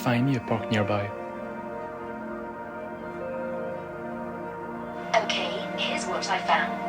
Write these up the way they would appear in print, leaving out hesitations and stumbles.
Find me a park nearby. Okay, here's what I found.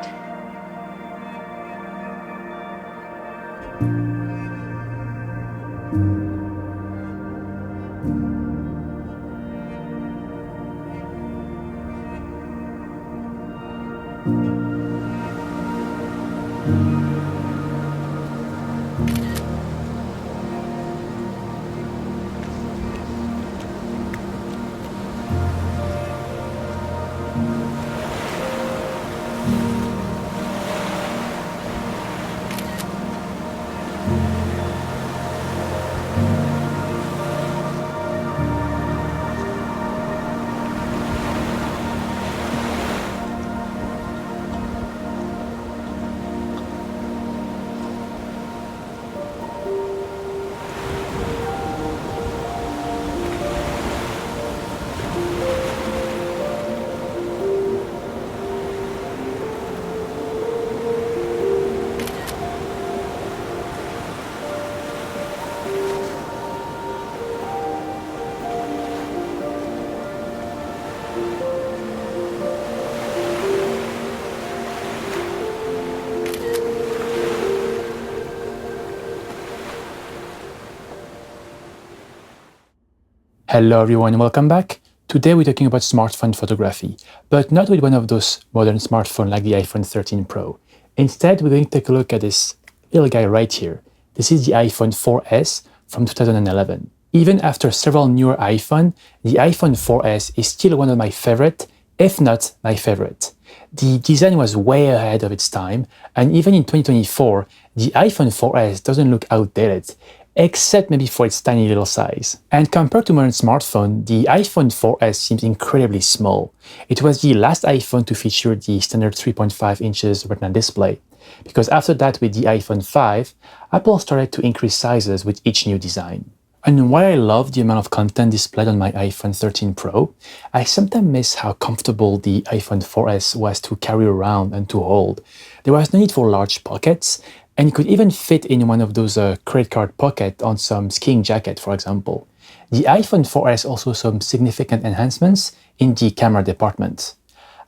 Hello everyone, welcome back. Today we're talking about smartphone photography, but not with one of those modern smartphones like the iPhone 13 Pro. Instead, we're going to take a look at this little guy right here. This is the iPhone 4S from 2011. Even after several newer iPhones, the iPhone 4S is still one of my favorite, if not my favorite. The design was way ahead of its time, and even in 2024, the iPhone 4S doesn't look outdated, except maybe for its tiny little size. And compared to modern smartphones, the iPhone 4S seems incredibly small. It was the last iPhone to feature the standard 3.5 inches Retina display, because after that with the iPhone 5, Apple started to increase sizes with each new design. And while I love the amount of content displayed on my iPhone 13 Pro, I sometimes miss how comfortable the iPhone 4S was to carry around and to hold. There was no need for large pockets, and it could even fit in one of those credit card pockets on some skiing jacket, for example. The iPhone 4S also some significant enhancements in the camera department.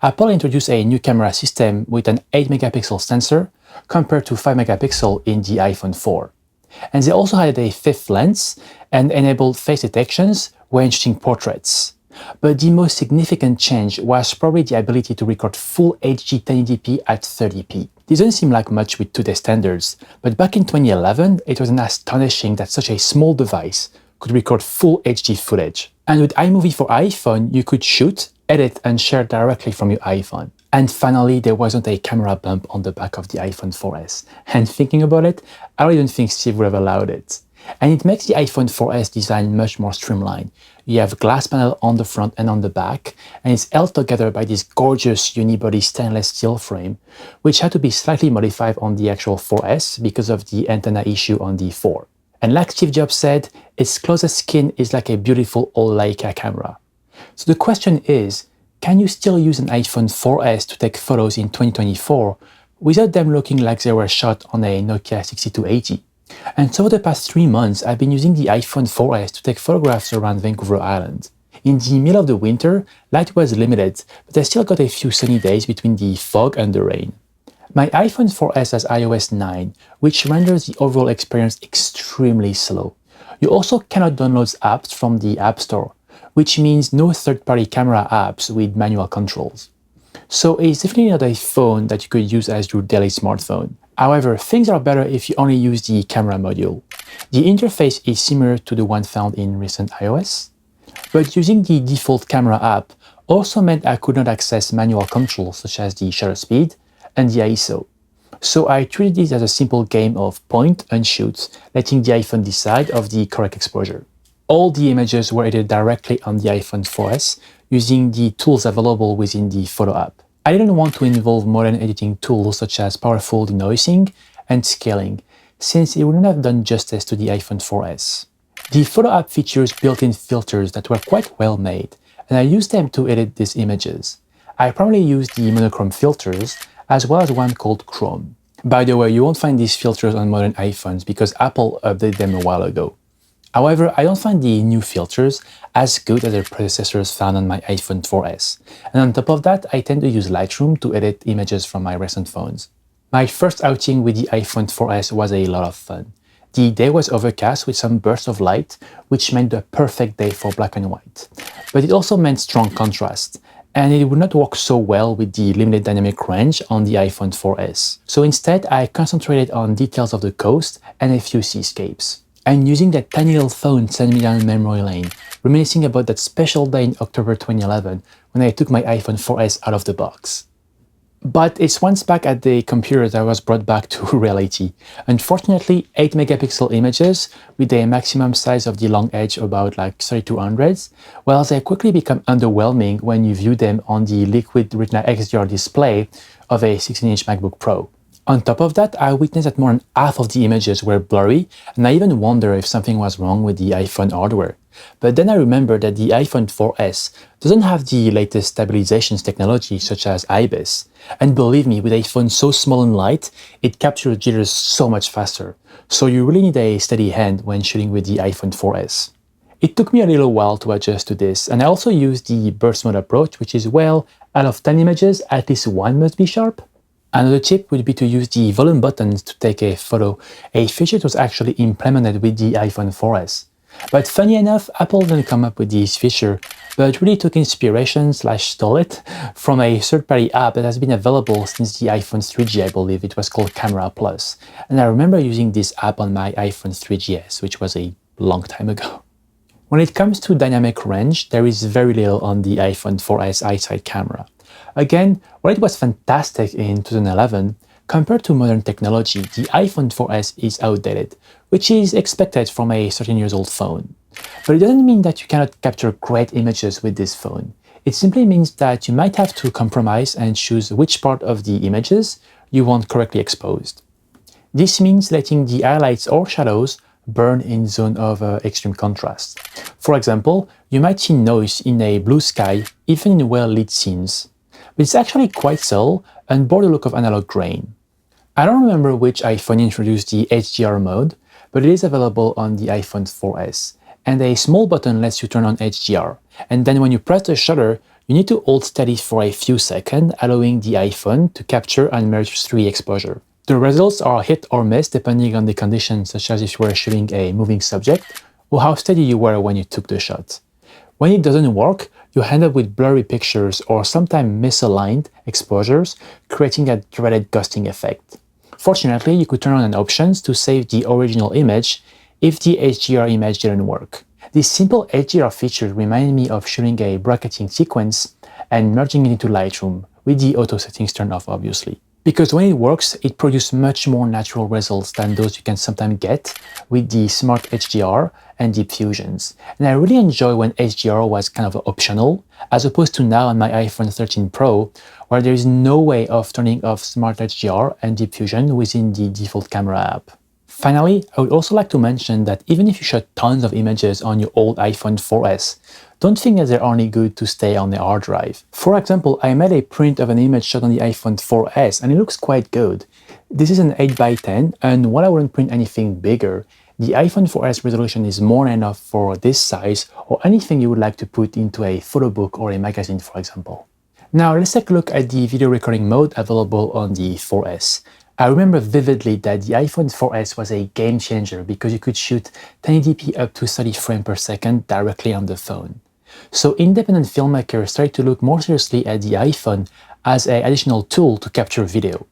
Apple introduced a new camera system with an 8-megapixel sensor compared to 5-megapixel in the iPhone 4. And they also had a fifth lens and enabled face detections when shooting portraits. But the most significant change was probably the ability to record full HD 1080p at 30p. This doesn't seem like much with today's standards, but back in 2011, it was astonishing that such a small device could record full HD footage. And with iMovie for iPhone, you could shoot, edit, and share directly from your iPhone. And finally, there wasn't a camera bump on the back of the iPhone 4S. And thinking about it, I really don't think Steve would have allowed it. And it makes the iPhone 4S design much more streamlined. You have a glass panel on the front and on the back, and it's held together by this gorgeous unibody stainless steel frame, which had to be slightly modified on the actual 4S because of the antenna issue on the 4. And like Steve Jobs said, its closest skin is like a beautiful old Leica camera. So the question is, can you still use an iPhone 4S to take photos in 2024 without them looking like they were shot on a Nokia 6280? And so for the past 3 months, I've been using the iPhone 4S to take photographs around Vancouver Island. In the middle of the winter, light was limited, but I still got a few sunny days between the fog and the rain. My iPhone 4S has iOS 9, which renders the overall experience extremely slow. You also cannot download apps from the App Store, which means no third-party camera apps with manual controls. So it's definitely not a phone that you could use as your daily smartphone. However, things are better if you only use the camera module. The interface is similar to the one found in recent iOS, but using the default camera app also meant I could not access manual controls such as the shutter speed and the ISO. So I treated this as a simple game of point and shoot, letting the iPhone decide of the correct exposure. All the images were edited directly on the iPhone 4S using the tools available within the Photo app. I didn't want to involve modern editing tools such as powerful denoising and scaling, since it wouldn't have done justice to the iPhone 4S. The photo app features built-in filters that were quite well made, and I used them to edit these images. I primarily used the monochrome filters, as well as one called Chrome. By the way, you won't find these filters on modern iPhones because Apple updated them a while ago. However, I don't find the new filters as good as their predecessors found on my iPhone 4S. And on top of that, I tend to use Lightroom to edit images from my recent phones. My first outing with the iPhone 4S was a lot of fun. The day was overcast with some bursts of light, which meant the perfect day for black and white. But it also meant strong contrast, and it would not work so well with the limited dynamic range on the iPhone 4S. So instead, I concentrated on details of the coast and a few seascapes. And using that tiny little phone sent me down memory lane, reminiscing about that special day in October 2011 when I took my iPhone 4S out of the box. But it's once back at the computer that I was brought back to reality. Unfortunately, 8 megapixel images with a maximum size of the long edge about like 3200s, well, they quickly become underwhelming when you view them on the liquid Retina XDR display of a 16-inch MacBook Pro. On top of that, I witnessed that more than half of the images were blurry, and I even wonder if something was wrong with the iPhone hardware. But then I remembered that the iPhone 4S doesn't have the latest stabilizations technology such as IBIS. And believe me, with a phone so small and light, it captures jitters so much faster. So you really need a steady hand when shooting with the iPhone 4S. It took me a little while to adjust to this, and I also used the burst mode approach, which is, well, out of 10 images, at least one must be sharp. Another tip would be to use the volume buttons to take a photo, a feature that was actually implemented with the iPhone 4S. But funny enough, Apple didn't come up with this feature, but really took inspiration / stole it from a third-party app that has been available since the iPhone 3G, I believe. It was called Camera Plus. And I remember using this app on my iPhone 3GS, which was a long time ago. When it comes to dynamic range, there is very little on the iPhone 4S iSight camera. Again, while it was fantastic in 2011, compared to modern technology, the iPhone 4S is outdated, which is expected from a 13-year-old phone. But it doesn't mean that you cannot capture great images with this phone. It simply means that you might have to compromise and choose which part of the images you want correctly exposed. This means letting the highlights or shadows burn in zone of extreme contrast. For example, you might see noise in a blue sky even in well-lit scenes. But it's actually quite subtle and bore the look of analog grain. I don't remember which iPhone introduced the HDR mode, but it is available on the iPhone 4S, and a small button lets you turn on HDR, and then when you press the shutter, you need to hold steady for a few seconds, allowing the iPhone to capture and merge 3 exposure. The results are hit or miss depending on the conditions, such as if you were shooting a moving subject, or how steady you were when you took the shot. When it doesn't work, you end up with blurry pictures or sometimes misaligned exposures, creating that dreaded ghosting effect. Fortunately, you could turn on an option to save the original image if the HDR image didn't work. This simple HDR feature reminded me of shooting a bracketing sequence and merging it into Lightroom, with the auto settings turned off obviously. Because when it works, it produces much more natural results than those you can sometimes get with the Smart HDR and Deep Fusions. And I really enjoy when HDR was kind of optional, as opposed to now on my iPhone 13 Pro, where there is no way of turning off Smart HDR and Deep Fusion within the default camera app. Finally, I would also like to mention that even if you shot tons of images on your old iPhone 4S, don't think that they're only good to stay on the hard drive. For example, I made a print of an image shot on the iPhone 4S and it looks quite good. This is an 8x10, and while I wouldn't print anything bigger, the iPhone 4S resolution is more than enough for this size or anything you would like to put into a photo book or a magazine, for example. Now let's take a look at the video recording mode available on the 4S. I remember vividly that the iPhone 4S was a game changer because you could shoot 1080p up to 30 frames per second directly on the phone. So independent filmmakers started to look more seriously at the iPhone as an additional tool to capture video.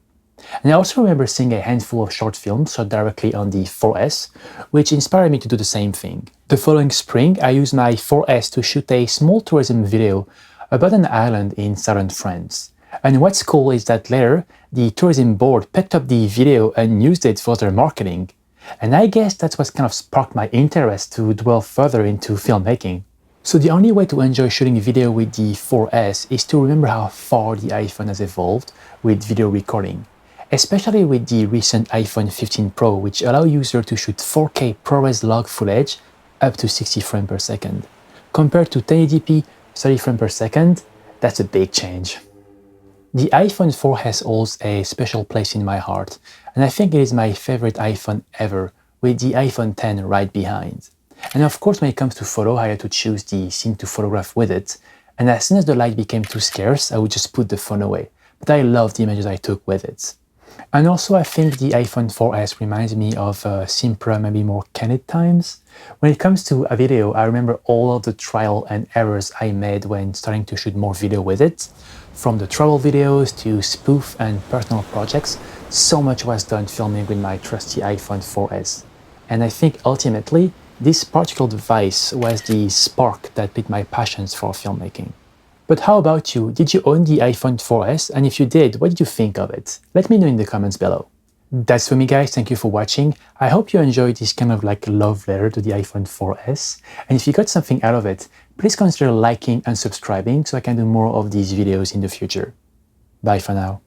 And I also remember seeing a handful of short films shot directly on the 4S, which inspired me to do the same thing. The following spring, I used my 4S to shoot a small tourism video about an island in southern France. And what's cool is that later, the tourism board picked up the video and used it for their marketing. And I guess that's what kind of sparked my interest to delve further into filmmaking. So the only way to enjoy shooting video with the 4S is to remember how far the iPhone has evolved with video recording. especially with the recent iPhone 15 Pro, which allow users to shoot 4K ProRes log footage up to 60 frames per second. Compared to 1080p 30 frames per second, that's a big change. The iPhone 4S holds a special place in my heart, and I think it is my favorite iPhone ever, with the iPhone 10 right behind. And of course, when it comes to photo, I had to choose the scene to photograph with it, and as soon as the light became too scarce, I would just put the phone away. But I love the images I took with it. And also, I think the iPhone 4S reminds me of simpler, maybe more candid times. When it comes to a video, I remember all of the trial and errors I made when starting to shoot more video with it. From the travel videos to spoof and personal projects, so much was done filming with my trusty iPhone 4S. And I think ultimately, this particular device was the spark that lit my passions for filmmaking. But how about you? Did you own the iPhone 4S? And if you did, what did you think of it? Let me know in the comments below. That's for me, guys. Thank you for watching. I hope you enjoyed this kind of like love letter to the iPhone 4S. And if you got something out of it, please consider liking and subscribing so I can do more of these videos in the future. Bye for now.